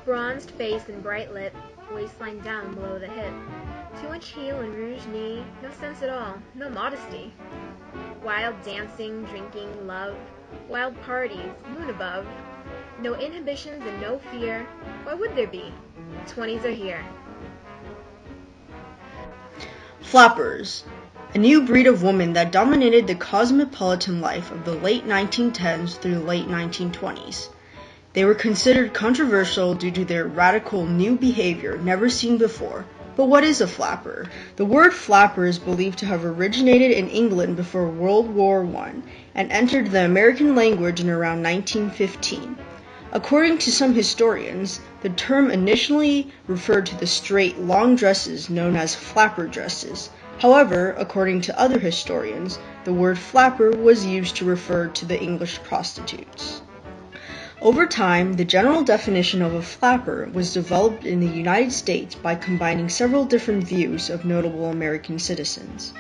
Bronzed face and bright lip, waistline down below the hip. 2-inch heel and rouged knee, no sense at all, no modesty. Wild dancing, drinking, love, wild parties, moon above. No inhibitions and no fear, why would there be? 20s are here. Flappers, a new breed of woman that dominated the cosmopolitan life of the late 1910s through the late 1920s. They were considered controversial due to their radical new behavior never seen before. But what is a flapper? The word flapper is believed to have originated in England before World War I and entered the American language in around 1915. According to some historians, the term initially referred to the straight, long dresses known as flapper dresses. However, according to other historians, the word flapper was used to refer to the English prostitutes. Over time, the general definition of a flapper was developed in the United States by combining several different views of notable American citizens.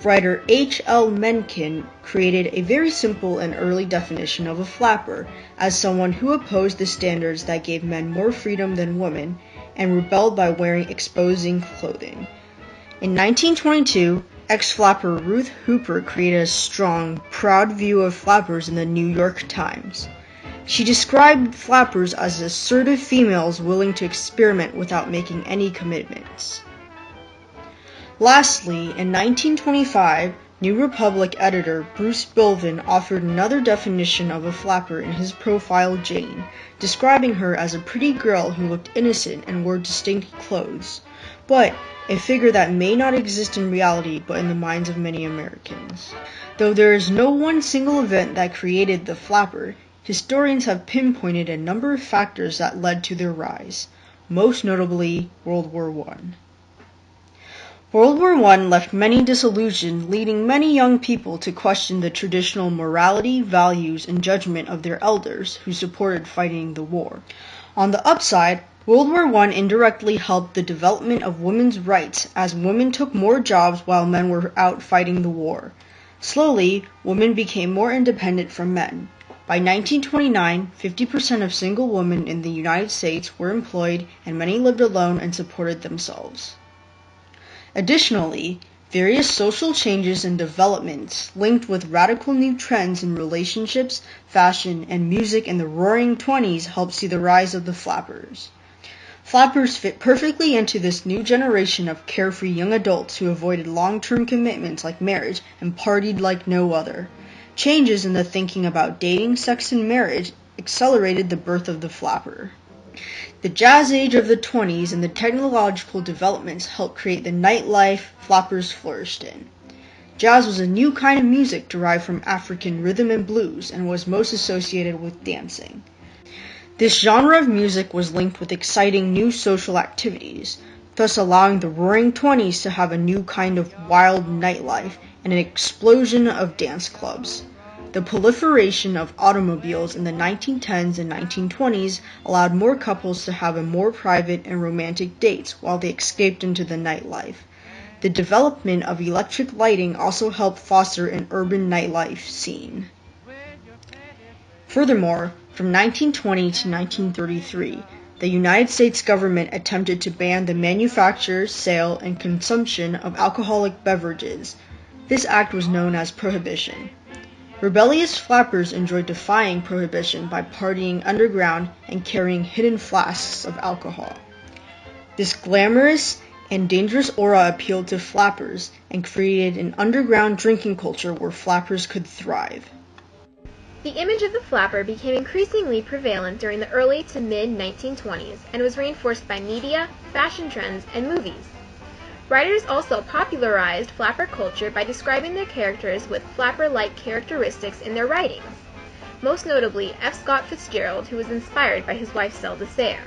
Writer H. L. Mencken created a very simple and early definition of a flapper as someone who opposed the standards that gave men more freedom than women and rebelled by wearing exposing clothing. In 1922, ex-flapper Ruth Hooper created a strong, proud view of flappers in the New York Times. She described flappers as assertive females willing to experiment without making any commitments. Lastly, in 1925, New Republic editor Bruce Bilvin offered another definition of a flapper in his profile Jane, describing her as a pretty girl who looked innocent and wore distinct clothes, but a figure that may not exist in reality but in the minds of many Americans. Though there is no one single event that created the flapper, historians have pinpointed a number of factors that led to their rise, most notably World War I. World War I left many disillusioned, leading many young people to question the traditional morality, values, and judgment of their elders who supported fighting the war. On the upside, World War I indirectly helped the development of women's rights as women took more jobs while men were out fighting the war. Slowly, women became more independent from men. By 1929, 50% of single women in the United States were employed and many lived alone and supported themselves. Additionally, various social changes and developments linked with radical new trends in relationships, fashion, and music in the Roaring '20s helped see the rise of the flappers. Flappers fit perfectly into this new generation of carefree young adults who avoided long-term commitments like marriage and partied like no other. Changes in the thinking about dating, sex, and marriage accelerated the birth of the flapper. The jazz age of the '20s and the technological developments helped create the nightlife flappers flourished in. Jazz was a new kind of music derived from African rhythm and blues and was most associated with dancing. This genre of music was linked with exciting new social activities, thus allowing the Roaring '20s to have a new kind of wild nightlife and an explosion of dance clubs. The proliferation of automobiles in the 1910s and 1920s allowed more couples to have a more private and romantic dates while they escaped into the nightlife. The development of electric lighting also helped foster an urban nightlife scene. Furthermore, from 1920 to 1933, the United States government attempted to ban the manufacture, sale, and consumption of alcoholic beverages. This act was known as Prohibition. Rebellious flappers enjoyed defying prohibition by partying underground and carrying hidden flasks of alcohol. This glamorous and dangerous aura appealed to flappers and created an underground drinking culture where flappers could thrive. The image of the flapper became increasingly prevalent during the early to mid-1920s and was reinforced by media, fashion trends, and movies. Writers also popularized flapper culture by describing their characters with flapper-like characteristics in their writings, most notably F. Scott Fitzgerald, who was inspired by his wife Celle de Serres.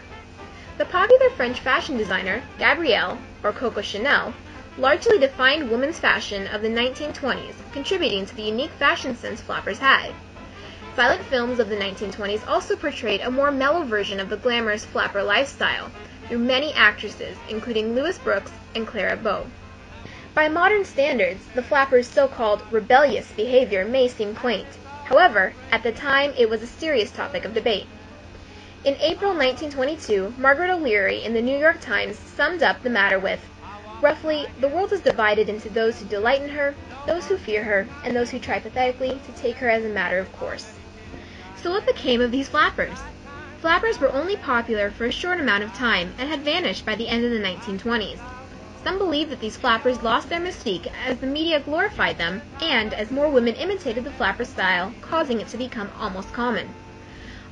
The popular French fashion designer Gabrielle, or Coco Chanel, largely defined women's fashion of the 1920s, contributing to the unique fashion sense flappers had. Silent films of the 1920s also portrayed a more mellow version of the glamorous flapper lifestyle, through many actresses, including Louise Brooks and Clara Bow. By modern standards, the flapper's so-called rebellious behavior may seem quaint. However, at the time, it was a serious topic of debate. In April 1922, Margaret O'Leary in the New York Times summed up the matter with, roughly, the world is divided into those who delight in her, those who fear her, and those who try pathetically to take her as a matter of course. So what became of these flappers? Flappers were only popular for a short amount of time and had vanished by the end of the 1920s. Some believe that these flappers lost their mystique as the media glorified them and as more women imitated the flapper style, causing it to become almost common.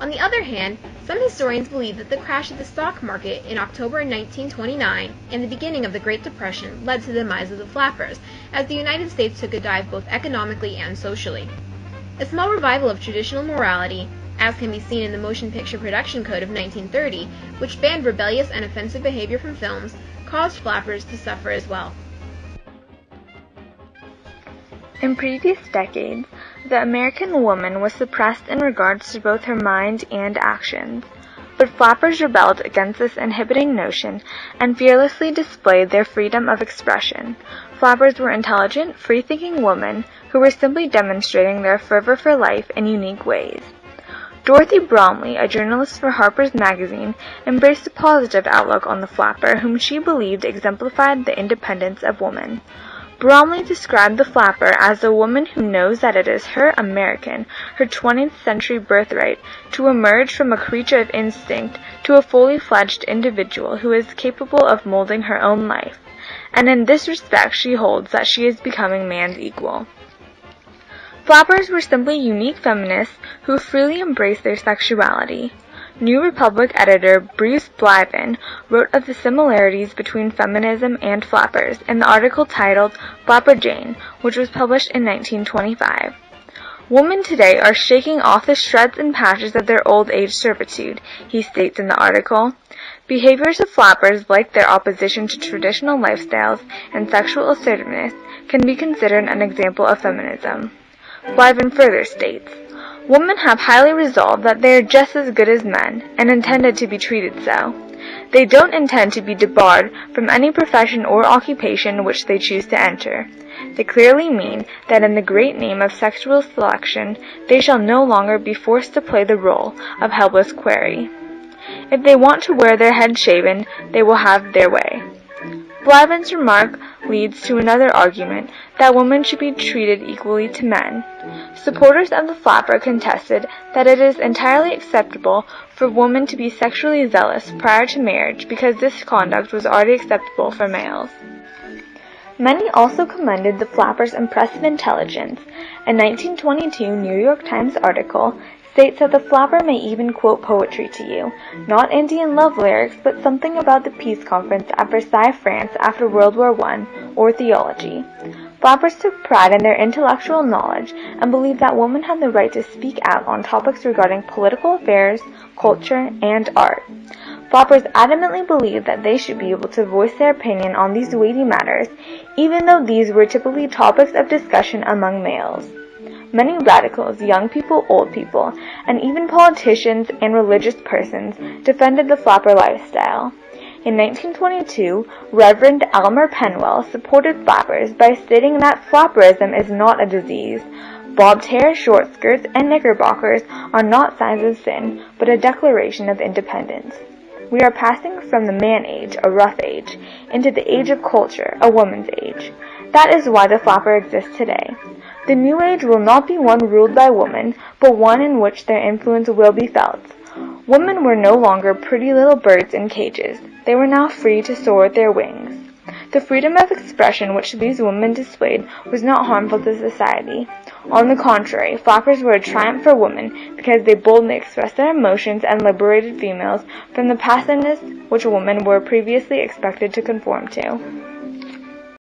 On the other hand, some historians believe that the crash of the stock market in October 1929 and the beginning of the Great Depression led to the demise of the flappers, as the United States took a dive both economically and socially. A small revival of traditional morality, as can be seen in the Motion Picture Production Code of 1930, which banned rebellious and offensive behavior from films, caused flappers to suffer as well. In previous decades, the American woman was suppressed in regards to both her mind and actions, but flappers rebelled against this inhibiting notion and fearlessly displayed their freedom of expression. Flappers were intelligent, free-thinking women who were simply demonstrating their fervor for life in unique ways. Dorothy Bromley, a journalist for Harper's Magazine, embraced a positive outlook on the flapper, whom she believed exemplified the independence of woman. Bromley described the flapper as a woman who knows that it is her American, her 20th century birthright, to emerge from a creature of instinct to a fully fledged individual who is capable of molding her own life, and in this respect she holds that she is becoming man's equal. Flappers were simply unique feminists who freely embraced their sexuality. New Republic editor Bruce Blyven wrote of the similarities between feminism and flappers in the article titled Flapper Jane, which was published in 1925. Women today are shaking off the shreds and patches of their old age servitude, he states in the article. Behaviors of flappers, like their opposition to traditional lifestyles and sexual assertiveness, can be considered an example of feminism. Blyven further states, women have highly resolved that they are just as good as men, and intended to be treated so. They don't intend to be debarred from any profession or occupation which they choose to enter. They clearly mean that in the great name of sexual selection, they shall no longer be forced to play the role of helpless quarry. If they want to wear their heads shaven, they will have their way. Blyven's remark leads to another argument, that women should be treated equally to men. Supporters of the flapper contested that it is entirely acceptable for women to be sexually zealous prior to marriage because this conduct was already acceptable for males. Many also commended the flapper's impressive intelligence. A 1922 New York Times article states that the flapper may even quote poetry to you, not Indian love lyrics, but something about the peace conference at Versailles, France after World War I, or theology. Flappers took pride in their intellectual knowledge and believed that women had the right to speak out on topics regarding political affairs, culture, and art. Flappers adamantly believed that they should be able to voice their opinion on these weighty matters, even though these were typically topics of discussion among males. Many radicals, young people, old people, and even politicians and religious persons defended the flapper lifestyle. In 1922, Reverend Elmer Penwell supported flappers by stating that flapperism is not a disease. Bobbed hair, short skirts, and knickerbockers are not signs of sin, but a declaration of independence. We are passing from the man age, a rough age, into the age of culture, a woman's age. That is why the flapper exists today. The new age will not be one ruled by women, but one in which their influence will be felt. Women were no longer pretty little birds in cages. They were now free to soar with their wings. The freedom of expression which these women displayed was not harmful to society. On the contrary, flappers were a triumph for women because they boldly expressed their emotions and liberated females from the passiveness which women were previously expected to conform to.